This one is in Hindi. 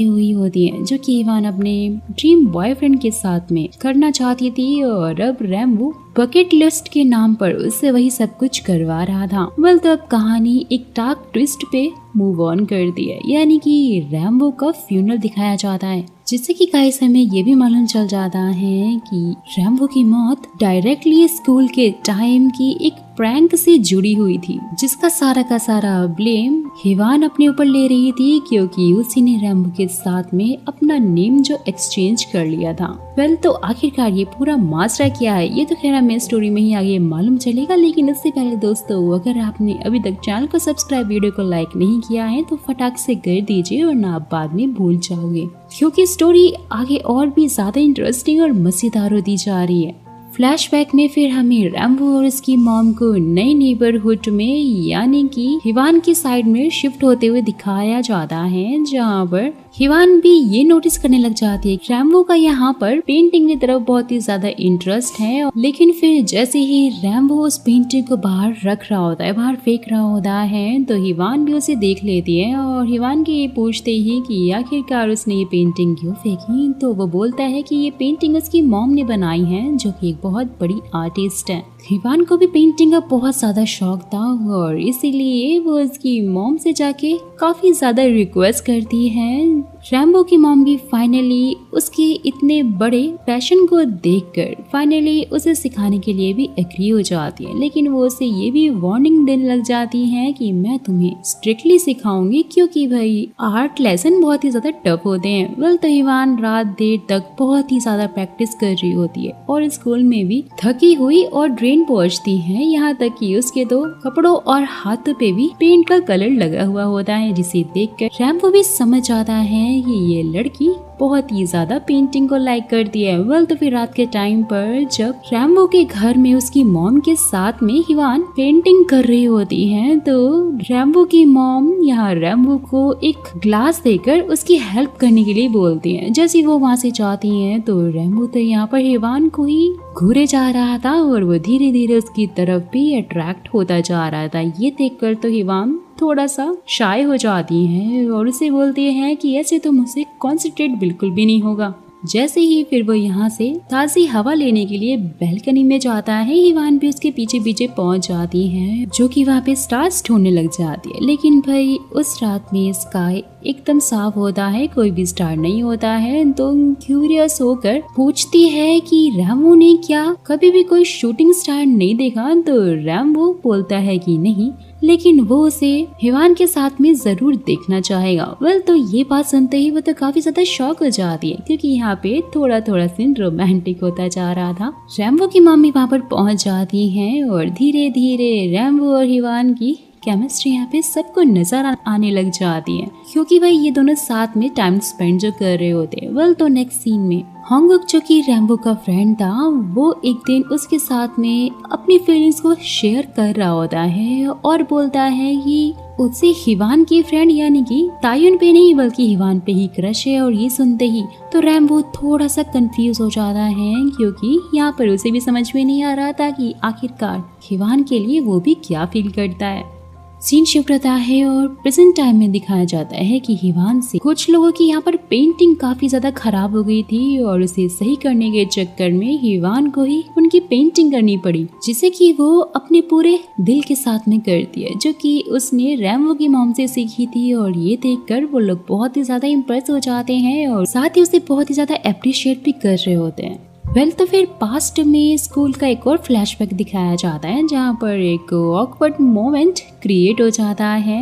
हुई होती है, जो कि हिवान अपने ड्रीम बॉयफ्रेंड के साथ में करना चाहती थी। और अब रैम्बो बकेट लिस्ट के नाम पर उससे वही सब कुछ करवा रहा था। तो अब कहानी एक डार्क ट्विस्ट पे मूव ऑन कर दी है, यानी कि रैम्बो का फ्यूनरल दिखाया जाता है, जिससे कि गाइस हमें ये भी मालूम चल जाता है कि रैम्बो की मौत डायरेक्टली स्कूल के टाइम की एक प्रैंक से जुड़ी हुई थी, जिसका सारा का सारा ब्लेम हिवान अपने ऊपर ले रही थी, क्योंकि उसी ने रैम्बो के साथ में अपना नेम जो एक्सचेंज कर लिया था। तो आखिरकार ये पूरा माजरा क्या है, ये तो खैर हमें स्टोरी में ही आगे मालूम चलेगा। लेकिन इससे पहले दोस्तों, अगर आपने अभी तक चैनल को सब्सक्राइब, वीडियो को लाइक नहीं किया है तो फटाक से कर दीजिए, वरना आप बाद में भूल जाओगे, क्योंकि स्टोरी आगे और भी ज्यादा इंटरेस्टिंग और मजेदार होती जा रही है। फ्लैशबैक में फिर हमें रैम्बो और उसकी मॉम को नई नेबरहुड में, यानी कि हिवान की साइड में शिफ्ट होते हुए दिखाया जाता है, जहाँ पर हिवान भी ये नोटिस करने लग जाती है कि रैम्बो का यहाँ पर पेंटिंग की तरफ बहुत ही ज्यादा इंटरेस्ट है। लेकिन फिर जैसे ही रैम्बो उस पेंटिंग को बाहर रख रहा होता है, बाहर फेंक रहा होता है, तो हिवान भी उसे देख लेती है और हिवान के ये पूछते ही कि आखिरकार उसने ये पेंटिंग क्यों फेंकी, तो वो बोलता है कि ये पेंटिंग उसकी मॉम ने बनाई है, जो कि एक बहुत बड़ी आर्टिस्ट है। हिवान को भी पेंटिंग का बहुत ज्यादा शौक था और इसीलिए वो उसकी मॉम से जाके काफी ज्यादा रिक्वेस्ट करती है। रैम्बो की मॉम भी फाइनली उसके इतने बड़े पैशन को देखकर फाइनली उसे सिखाने के लिए भी एग्री हो जाती है, लेकिन वो उसे ये भी वार्निंग देने लग जाती है कि मैं तुम्हें स्ट्रिक्टली सिखाऊंगी, क्योंकि भाई आर्ट लेसन बहुत ही ज्यादा टफ होते हैं। तो हिवान रात देर तक बहुत ही ज्यादा प्रैक्टिस कर रही होती है और स्कूल में भी थकी हुई और ड्रेन पहुंचती है, यहाँ तक कि उसके तो कपड़ों और हाथों पे भी पेंट का कलर लगा हुआ होता है, जिसे देखकर रैम्बो भी समझ आता है कि ये लड़की बहुत ही ज्यादा पेंटिंग को लाइक करती है। तो फिर रात के टाइम पर जब रैम्बो के घर में उसकी मॉम के साथ में हिवान पेंटिंग कर रही होती है, तो रैम्बो की मॉम यहाँ रैम्बो को एक ग्लास देकर उसकी हेल्प करने के लिए बोलती है। जैसे वो वहाँ से जाती है तो रैम्बो तो यहाँ पर हिवान को ही घूरे जा रहा था और वो धीरे धीरे उसकी तरफ भी अट्रैक्ट होता जा रहा था। ये देखकर तो हिवान थोड़ा सा शाय हो जाती है और उसे बोलती है कि ऐसे तो मुझसे कॉन्सेंट्रेट बिल्कुल भी नहीं होगा। जैसे ही फिर वो यहाँ से ताज़ी हवा लेने के लिए बैल्कनी में जाता है, हिवान भी उसके पीछे पीछे पहुंच जाती है, जो कि वहाँ पे स्टार्स ढूंढने लग जाती है। लेकिन भाई उस रात में स्काई एकदम साफ होता है, कोई भी स्टार नहीं होता है। तो क्यूरियस होकर पूछती है कि रैम्बो ने क्या कभी भी कोई शूटिंग स्टार नहीं देखा, तो रैम्बो बोलता है कि नहीं, लेकिन वो उसे हिवान के साथ में जरूर देखना चाहेगा। तो ये बात सुनते ही वो तो काफी ज्यादा शॉक हो जाती है, क्योंकि यहाँ पे थोड़ा थोड़ा सीन रोमांटिक होता जा रहा था। रैम्बो की मम्मी वहाँ पर पहुंच जाती है और धीरे धीरे रैम्बो और हिवान की केमिस्ट्री यहाँ पे सबको नजर आने लग जाती है, क्योंकि भाई ये दोनों साथ में टाइम स्पेंड जो कर रहे होते हैं। तो नेक्स्ट सीन में होंगुक, जो कि रैम्बो का फ्रेंड था, वो एक दिन उसके साथ में अपनी फीलिंग्स को शेयर कर रहा होता है और बोलता है कि उससे हिवान की फ्रेंड यानी कि तायुन पे नहीं बल्कि हिवान पे ही क्रश है। और ये सुनते ही तो रैम्बो थोड़ा सा कंफ्यूज हो जाता है, क्योंकि यहाँ पर उसे भी समझ में नहीं आ रहा था कि आखिरकार हिवान के लिए वो भी क्या फील करता है। सीन शिफ्ट होता है और प्रेजेंट टाइम में दिखाया जाता है कि हिवान से कुछ लोगों की यहाँ पर पेंटिंग काफी ज्यादा खराब हो गई थी और उसे सही करने के चक्कर में हिवान को ही उनकी पेंटिंग करनी पड़ी, जिसे कि वो अपने पूरे दिल के साथ में करती है, जो कि उसने रैम्बो की मॉम से सीखी थी। और ये देखकर वो लोग बहुत ही ज्यादा इम्प्रेस हो जाते हैं और साथ ही उसे बहुत ही ज्यादा अप्रिशिएट भी कर रहे होते हैं। तो फिर पास्ट में स्कूल का एक और फ्लैशबैक दिखाया जाता है, जहाँ पर एक ऑकवर्ड मोमेंट क्रिएट हो जाता है।